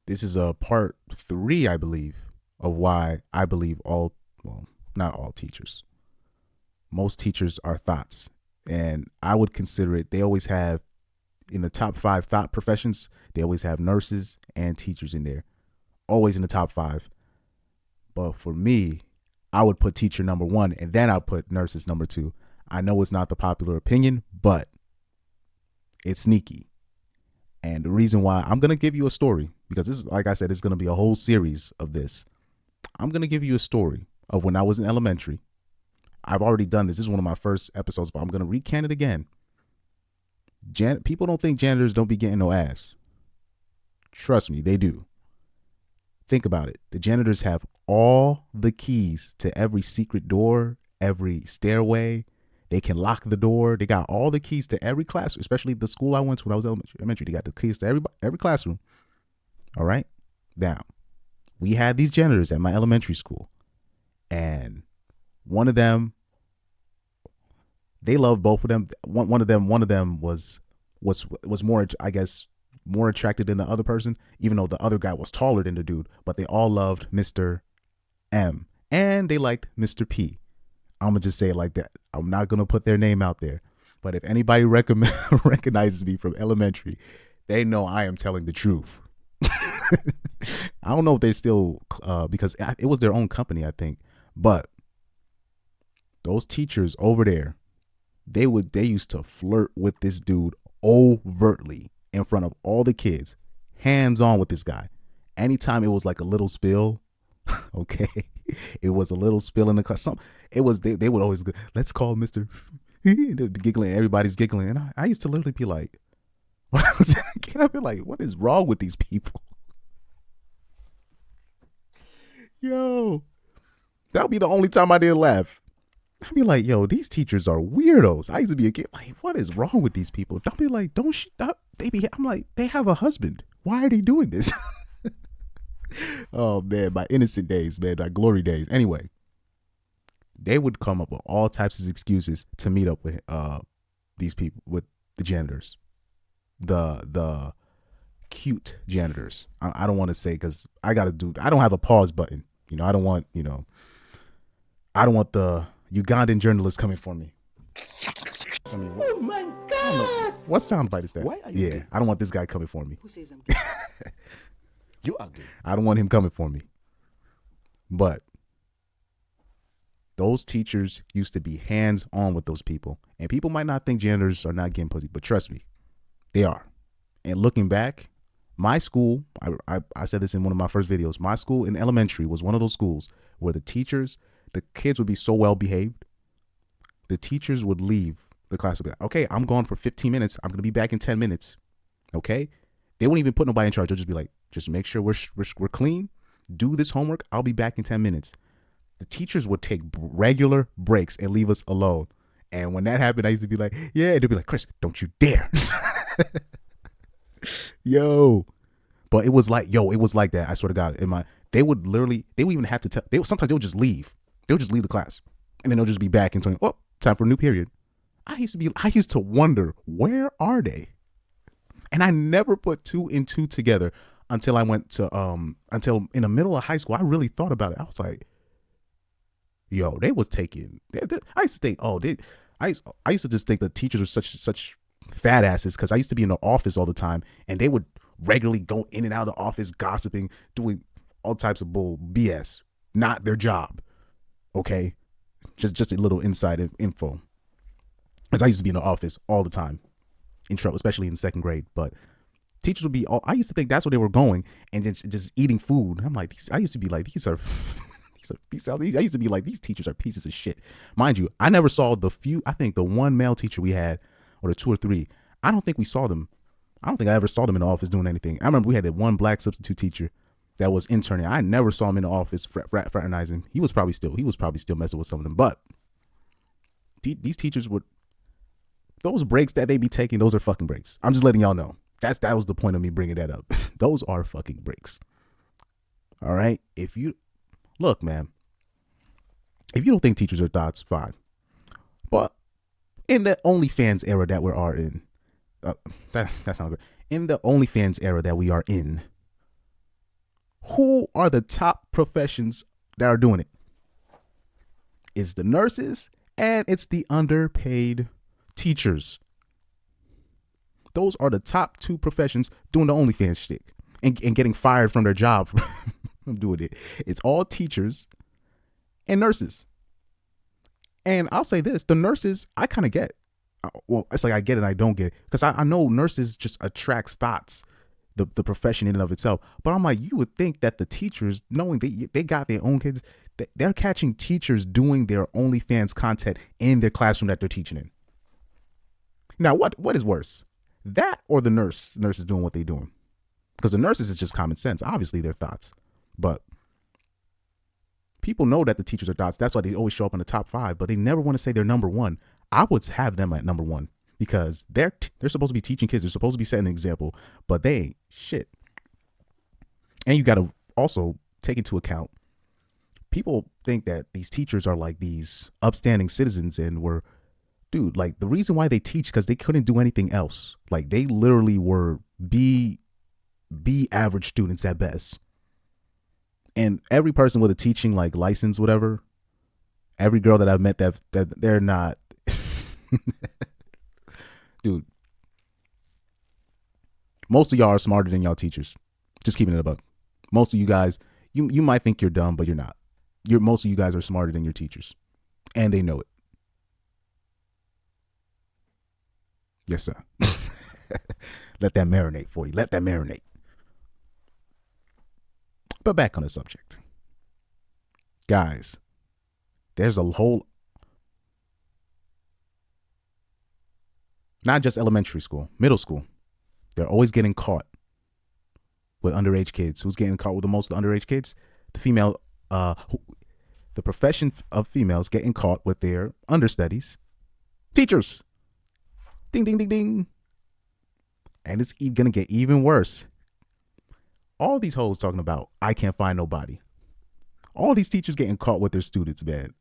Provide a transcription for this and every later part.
This is a part three, I believe, of why I believe well, not all teachers. Most teachers are thoughts. And I would consider it, they always have, in the top five thought professions, they always have nurses and teachers in there. Always in the top five. But for me, I would put teacher number one, and then I'd put nurses number two. I know it's not the popular opinion, but it's sneaky. And the reason why, I'm going to give you a story, because this is, like I said, it's going to be a whole series of this. I'm going to give you a story of when I was in elementary. I've already done this. This is one of my first episodes, but I'm going to recant it again. People don't think janitors don't be getting no ass. Trust me, they do. Think about it. The janitors have all the keys to every secret door, every stairway. They can lock the door. They got all the keys to every classroom, especially the school I went to when I was elementary. They got the keys to every classroom. All right? Now, we had these janitors at my elementary school, and one of them, they loved both of them. One of them was more, I guess, more attracted than the other person, even though the other guy was taller than the dude. But they all loved Mr. M, and they liked Mr. P. I'm gonna just say it like that. I'm not gonna put their name out there, but if anybody recognizes me from elementary, they know I am telling the truth. I don't know if they still, because it was their own company, I think, but those teachers over there, they used to flirt with this dude overtly in front of all the kids, hands on with this guy. Anytime it was like a little spill, okay, it was a little spill in the class. They would always go, let's call Mr. giggling. Everybody's giggling, and I used to literally be like, I feel like, what is wrong with these people? Yo, that would be the only time I didn't laugh. I'd be like, yo, these teachers are weirdos. I used to be a kid like, what is wrong with these people? Don't be like, I'm like, they have a husband. Why are they doing this? Oh man, my innocent days, man, my glory days. Anyway, they would come up with all types of excuses to meet up with these people, with the janitors, the cute janitors. I don't want to say, because I don't have a pause button. I don't want the Ugandan journalists coming for me. Oh my God! What soundbite is that? Why are you gay? I don't want this guy coming for me. Who says I'm gay? You are gay. I don't want him coming for me. But those teachers used to be hands on with those people. And people might not think janitors are not getting pussy, but trust me, they are. And looking back, my school, I said this in one of my first videos, my school in elementary was one of those schools where the kids would be so well behaved, the teachers would leave the class and be like, okay, I'm gone for 15 minutes. I'm going to be back in 10 minutes. Okay? They wouldn't even put nobody in charge. They'll just be like, just make sure we're clean. Do this homework. I'll be back in 10 minutes. The teachers would take regular breaks and leave us alone. And when that happened, I used to be like, yeah. And they'd be like, Chris, don't you dare. Yo. But it was like that. I swear to God. They would even have to tell. Sometimes they would just leave. They would just leave the class. And then they'll just be back and oh, time for a new period. I used to wonder, where are they? And I never put two and two together until I went to until in the middle of high school. I really thought about it. I was like, yo, they was taking. I used to think, I used to just think the teachers were such fat asses, because I used to be in the office all the time, and they would regularly go in and out of the office gossiping, doing all types of BS, not their job. Okay, just a little inside info. Because I used to be in the office all the time, in trouble, especially in second grade. But teachers would be I used to think that's where they were going, and just eating food. I'm like, I used to be like, these are I used to be like, these teachers are pieces of shit. Mind you, I never saw I think the one male teacher we had, or the two or three, I don't think we saw them. I don't think I ever saw them in the office doing anything. I remember we had that one black substitute teacher that was interning. I never saw him in the office fraternizing. He was probably still messing with some of them. But these teachers those breaks that they be taking, those are fucking breaks. I'm just letting y'all know. That was the point of me bringing that up. Those are fucking breaks. All right. Look, man, if you don't think teachers are thoughts, fine. But in the OnlyFans era that we are in, that's not good. In the OnlyFans era that we are in, Who are the top professions that are doing it? It's the nurses and it's the underpaid teachers. Those are the top two professions doing the OnlyFans shtick and getting fired from their job from doing it. It's all teachers and nurses. And I'll say this, the nurses, I kind of get. Well, it's like I get it and I don't get it. Because I know nurses just attracts thoughts, the profession in and of itself. But I'm like, you would think that the teachers, knowing they got their own kids, they're catching teachers doing their OnlyFans content in their classroom that they're teaching in. Now, what is worse? That or the nurses doing what they're doing? Because the nurses is just common sense. Obviously, they're thoughts. But people know that the teachers are thoughts. That's why they always show up in the top 5. But they never want to say they're number 1. I would have them at number 1 because they're supposed to be teaching kids. They're supposed to be setting an example. But they ain't shit. And you got to also take into account, people think that these teachers are like these upstanding citizens and were, dude, like the reason why they teach because they couldn't do anything else. Like they literally were B average students at best. And every person with a teaching like license, whatever, every girl that I've met that they're not, dude. Most of y'all are smarter than y'all teachers. Just keeping it a buck. Most of you guys, you might think you're dumb, but you're not. Most of you guys are smarter than your teachers, and they know it. Yes, sir. Let that marinate for you. Let that marinate. But back on the subject. Guys, there's a whole, not just elementary school, middle school. They're always getting caught with underage kids. Who's getting caught with the most underage kids? The female, the profession of females getting caught with their understudies. Teachers. Ding, ding, ding, ding. And it's going to get even worse. All these hoes talking about, I can't find nobody. All these teachers getting caught with their students, man.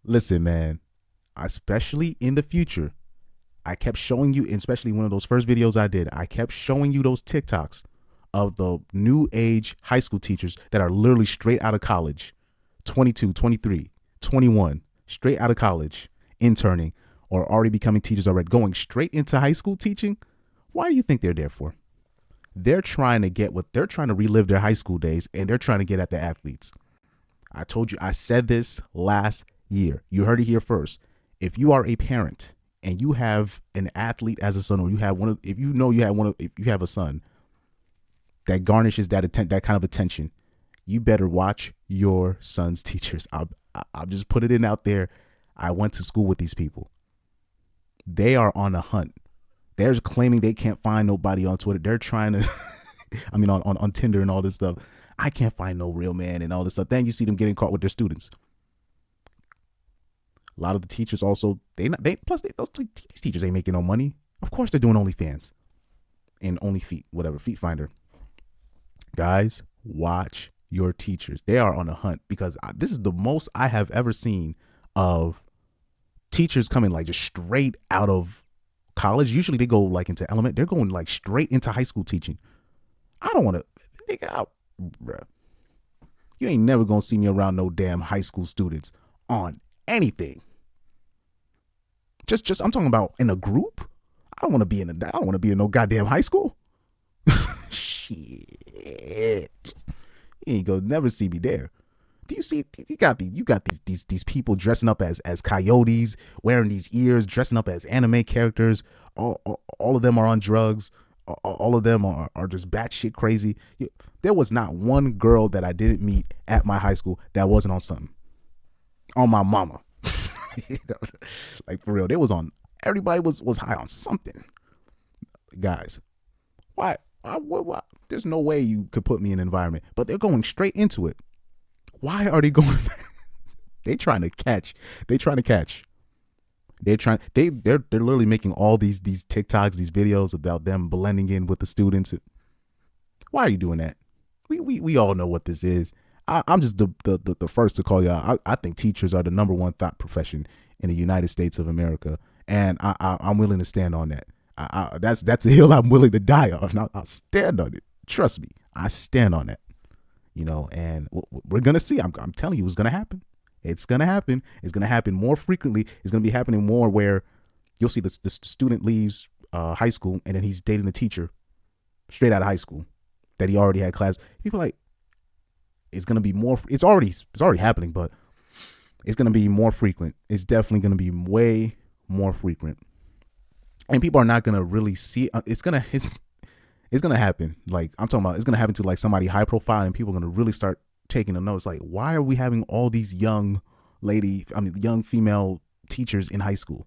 Listen, man, especially in the future, I kept showing you, especially one of those first videos I did, I kept showing you those TikToks of the new age high school teachers that are literally straight out of college, 22, 23, 21, straight out of college, interning, or already becoming teachers already, going straight into high school teaching. Why do you think they're there for? They're trying to relive their high school days, and they're trying to get at the athletes. I told you, I said this last year. You heard it here first. If you are a parent and you have an athlete as a son, or you have if you have a son that garnishes that kind of attention, you better watch your son's teachers. I'll just put it in out there. I went to school with these people. They are on a hunt. They're claiming they can't find nobody on Twitter. They're trying to, on Tinder and all this stuff. I can't find no real man and all this stuff. Then you see them getting caught with their students. A lot of the teachers also, these teachers ain't making no money. Of course they're doing OnlyFans and Feet Finder. Guys, watch your teachers. They are on a hunt because this is the most I have ever seen of teachers coming like just straight out of college. Usually they go like into element. They're going like straight into high school teaching. I don't want to, bruh. You ain't never going to see me around no damn high school students on anything. Just I'm talking about in a group. I don't want to be in no goddamn high school. Shit. You ain't gonna never see me there. Do you see? You got these people dressing up as coyotes, wearing these ears, dressing up as anime characters. All of them are on drugs. All of them are just batshit crazy. There was not one girl that I didn't meet at my high school that wasn't on something. On my mama. Like for real, they was on. Everybody was high on something. Guys, why? There's no way you could put me in an environment, but they're going straight into it. Why are they going? They're trying to catch. They're literally making all these TikToks, these videos about them blending in with the students. Why are you doing that? We all know what this is. I'm just the first to call y'all. I think teachers are the number one thought profession in the United States of America, and I'm willing to stand on that. That's a hill I'm willing to die on. I'll stand on it. Trust me, I stand on that. And we're gonna see. I'm telling you, it's gonna happen. It's gonna happen. It's gonna happen more frequently. It's gonna be happening more where you'll see the student leaves high school and then he's dating a teacher straight out of high school that he already had class. People like it's gonna be more. It's already happening, but it's gonna be more frequent. It's definitely gonna be way more frequent, and people are not gonna really see it. It's gonna happen. Like I'm talking about, it's gonna happen to like somebody high profile, and people are gonna really start taking a notice. Like, why are we having all these young female teachers in high school?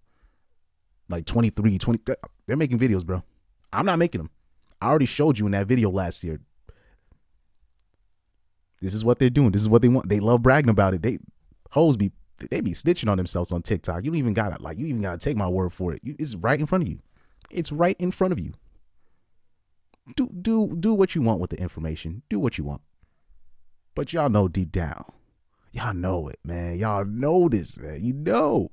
Like 23, 20, they're making videos, bro. I'm not making them. I already showed you in that video last year. This is what they're doing. This is what they want. They love bragging about it. They be snitching on themselves on TikTok. You even gotta take my word for it. It's right in front of you. It's right in front of you. Do what you want with the information. Do what you want. But y'all know deep down. Y'all know it, man. Y'all know this, man. You know.